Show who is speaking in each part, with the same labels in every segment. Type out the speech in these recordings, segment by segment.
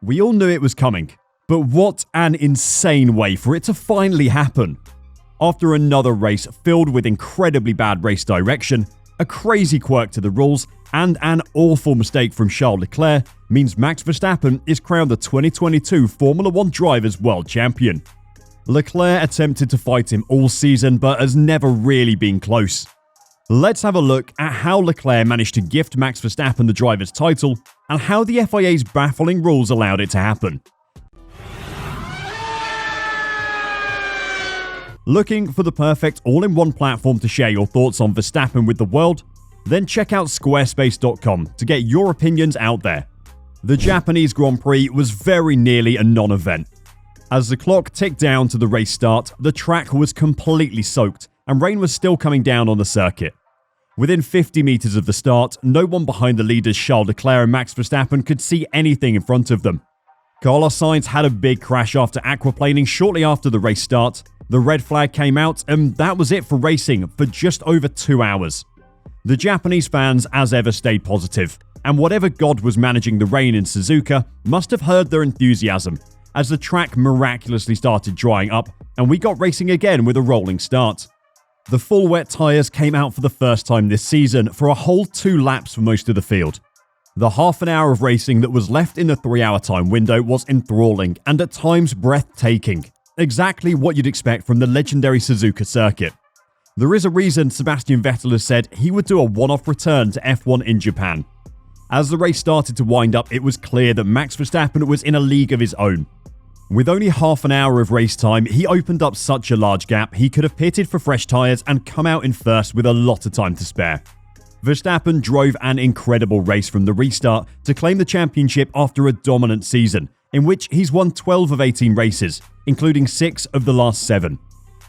Speaker 1: We all knew it was coming, but what an insane way for it to finally happen. After another race filled with incredibly bad race direction, a crazy quirk to the rules, and an awful mistake from Charles Leclerc means Max Verstappen is crowned the 2022 Formula 1 Drivers' World Champion. Leclerc attempted to fight him all season but has never really been close. Let's have a look at how Leclerc managed to gift Max Verstappen the driver's title and how the FIA's baffling rules allowed it to happen. Looking for the perfect all-in-one platform to share your thoughts on Verstappen with the world? Then check out squarespace.com to get your opinions out there. The Japanese Grand Prix was very nearly a non-event. As the clock ticked down to the race start, the track was completely soaked and rain was still coming down on the circuit. Within 50 meters of the start, no one behind the leaders Charles Leclerc and Max Verstappen could see anything in front of them. Carlos Sainz had a big crash after aquaplaning shortly after the race start. The red flag came out and that was it for racing for just over 2 hours. The Japanese fans as ever stayed positive, and whatever god was managing the rain in Suzuka must have heard their enthusiasm, as the track miraculously started drying up and we got racing again with a rolling start. The full wet tyres came out for the first time this season for a whole 2 laps for most of the field. The half an hour of racing that was left in the 3-hour time window was enthralling and at times breathtaking, exactly what you'd expect from the legendary Suzuka circuit. There is a reason Sebastian Vettel has said he would do a one-off return to F1 in Japan. As the race started to wind up, it was clear that Max Verstappen was in a league of his own. With only half an hour of race time, he opened up such a large gap he could have pitted for fresh tyres and come out in first with a lot of time to spare. Verstappen drove an incredible race from the restart to claim the championship after a dominant season, in which he's won 12 of 18 races, including 6 of the last 7.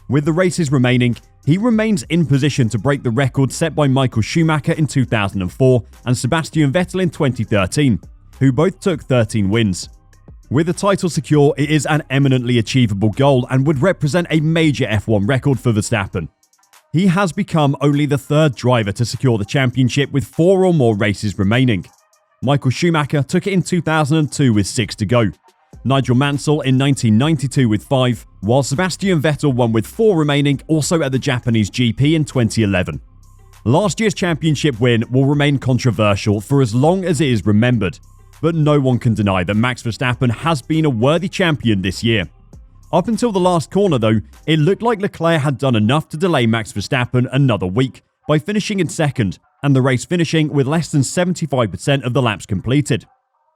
Speaker 1: With the races remaining, he remains in position to break the record set by Michael Schumacher in 2004 and Sebastian Vettel in 2013, who both took 13 wins. With the title secure, it is an eminently achievable goal and would represent a major F1 record for Verstappen. He has become only the 3rd driver to secure the championship with 4 or more races remaining. Michael Schumacher took it in 2002 with 6 to go. Nigel Mansell in 1992 with 5, while Sebastian Vettel won with 4 remaining, also at the Japanese GP in 2011. Last year's championship win will remain controversial for as long as it is remembered, but no one can deny that Max Verstappen has been a worthy champion this year. Up until the last corner though, it looked like Leclerc had done enough to delay Max Verstappen another week by finishing in second, and the race finishing with less than 75% of the laps completed.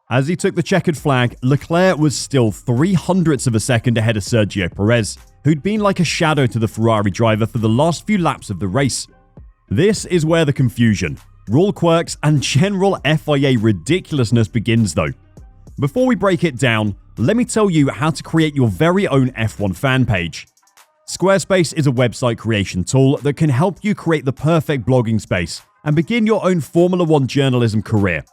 Speaker 1: As he took the checkered flag, Leclerc was still 0.03 of a second ahead of Sergio Perez, who'd been like a shadow to the Ferrari driver for the last few laps of the race. This is where the confusion, rule quirks, and general FIA ridiculousness begins though. Before we break it down, let me tell you how to create your very own F1 fan page. Squarespace is a website creation tool that can help you create the perfect blogging space and begin your own Formula 1 journalism career.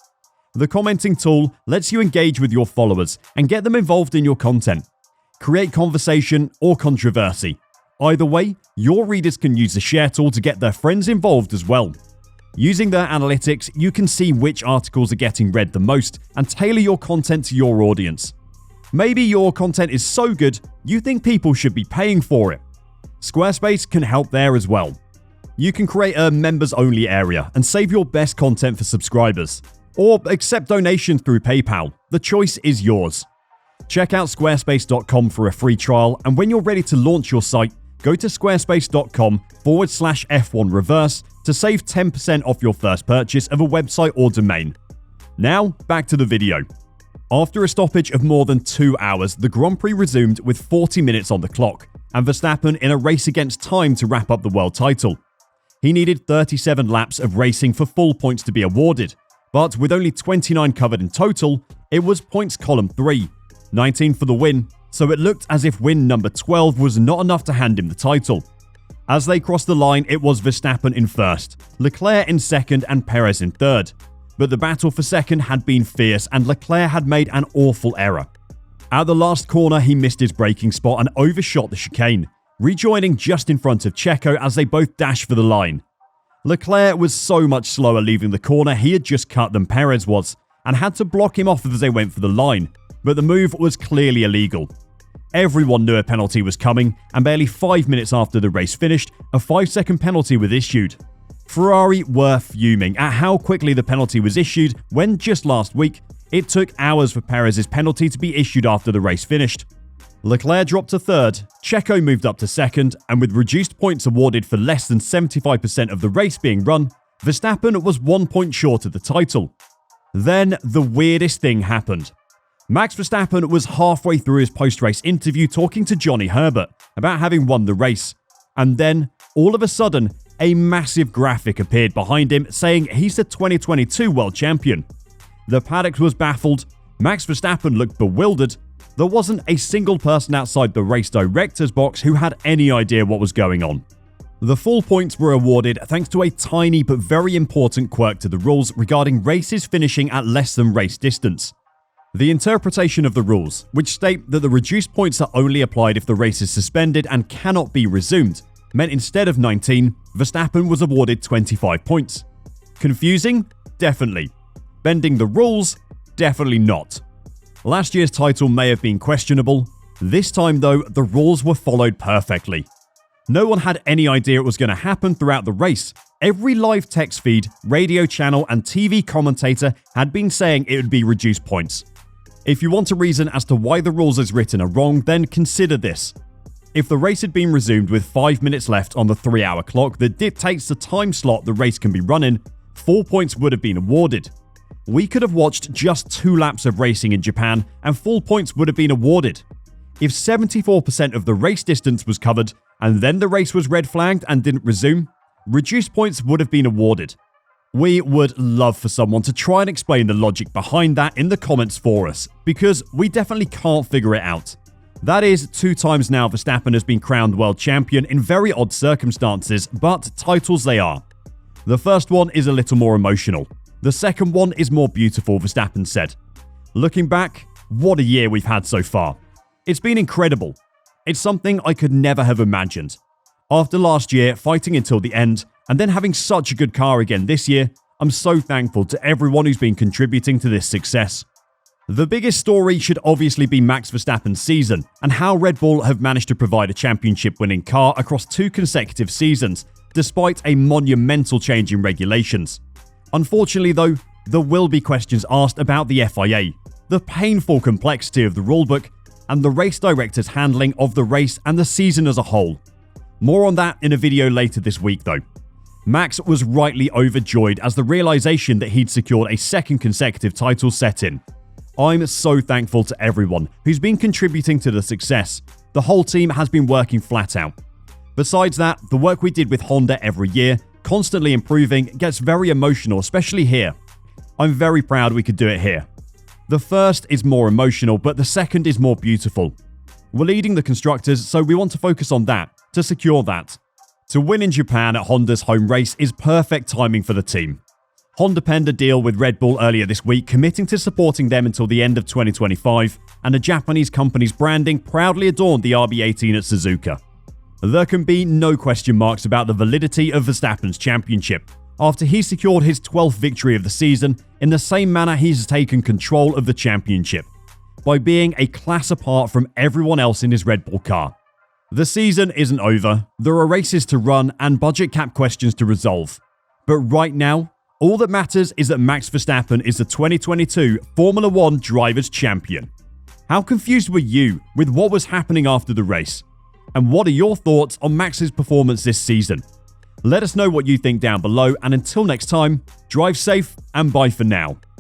Speaker 1: The commenting tool lets you engage with your followers and get them involved in your content. Create conversation or controversy. Either way, your readers can use the share tool to get their friends involved as well. Using their analytics, you can see which articles are getting read the most and tailor your content to your audience. Maybe your content is so good, you think people should be paying for it. Squarespace can help there as well. You can create a members-only area and save your best content for subscribers. Or accept donations through PayPal. The choice is yours. Check out squarespace.com for a free trial, and when you're ready to launch your site, go to squarespace.com/F1 reverse to save 10% off your first purchase of a website or domain. Now, back to the video. After a stoppage of more than 2 hours, the Grand Prix resumed with 40 minutes on the clock, and Verstappen in a race against time to wrap up the world title. He needed 37 laps of racing for full points to be awarded, but with only 29 covered in total, it was points column 3, 19 for the win, so it looked as if win number 12 was not enough to hand him the title. As they crossed the line, it was Verstappen in first, Leclerc in second and Perez in third. But the battle for second had been fierce and Leclerc had made an awful error. At the last corner, he missed his braking spot and overshot the chicane, rejoining just in front of Checo as they both dashed for the line. Leclerc was so much slower leaving the corner he had just cut than Perez was, and had to block him off as they went for the line, but the move was clearly illegal. Everyone knew a penalty was coming, and barely 5 minutes after the race finished, a 5-second penalty was issued. Ferrari were fuming at how quickly the penalty was issued when just last week, it took hours for Perez's penalty to be issued after the race finished. Leclerc dropped to third, Checo moved up to second, and with reduced points awarded for less than 75% of the race being run, Verstappen was 1 point short of the title. Then the weirdest thing happened. Max Verstappen was halfway through his post-race interview talking to Johnny Herbert about having won the race, and then, all of a sudden, a massive graphic appeared behind him saying he's the 2022 world champion. The paddock was baffled, Max Verstappen looked bewildered, there wasn't a single person outside the race director's box who had any idea what was going on. The full points were awarded thanks to a tiny but very important quirk to the rules regarding races finishing at less than race distance. The interpretation of the rules, which state that the reduced points are only applied if the race is suspended and cannot be resumed, meant instead of 19, Verstappen was awarded 25 points. Confusing? Definitely. Bending the rules? Definitely not. Last year's title may have been questionable. This time, though, the rules were followed perfectly. No one had any idea it was going to happen throughout the race. Every live text feed, radio channel, and TV commentator had been saying it would be reduced points. If you want a reason as to why the rules as written are wrong, then consider this. If the race had been resumed with 5 minutes left on the 3-hour clock that dictates the time slot the race can be run in, 4 points would have been awarded. We could have watched just 2 laps of racing in Japan and full points would have been awarded. If 74% of the race distance was covered and then the race was red flagged and didn't resume, reduced points would have been awarded. We would love for someone to try and explain the logic behind that in the comments for us, because we definitely can't figure it out. That is, 2 times now Verstappen has been crowned world champion in very odd circumstances, but titles they are. The first one is a little more emotional. The second one is more beautiful, Verstappen said. Looking back, what a year we've had so far. It's been incredible. It's something I could never have imagined. After last year, fighting until the end, and then having such a good car again this year, I'm so thankful to everyone who's been contributing to this success. The biggest story should obviously be Max Verstappen's season, and how Red Bull have managed to provide a championship-winning car across 2 consecutive seasons, despite a monumental change in regulations. Unfortunately though, there will be questions asked about the FIA, the painful complexity of the rulebook, and the race director's handling of the race and the season as a whole. More on that in a video later this week though. Max was rightly overjoyed as the realization that he'd secured a 2nd consecutive title set in. I'm so thankful to everyone who's been contributing to the success. The whole team has been working flat out. Besides that, the work we did with Honda every year, constantly improving, gets very emotional, especially here. I'm very proud we could do it here. The first is more emotional, but the second is more beautiful. We're leading the constructors, so we want to focus on that, to secure that. To win in Japan at Honda's home race is perfect timing for the team. Honda penned a deal with Red Bull earlier this week, committing to supporting them until the end of 2025, and a Japanese company's branding proudly adorned the RB18 at Suzuka. There can be no question marks about the validity of Verstappen's championship, after he secured his 12th victory of the season in the same manner he's taken control of the championship, by being a class apart from everyone else in his Red Bull car. The season isn't over, there are races to run and budget cap questions to resolve. But right now, all that matters is that Max Verstappen is the 2022 Formula 1 Drivers' Champion. How confused were you with what was happening after the race? And what are your thoughts on Max's performance this season? Let us know what you think down below, and until next time, drive safe and bye for now.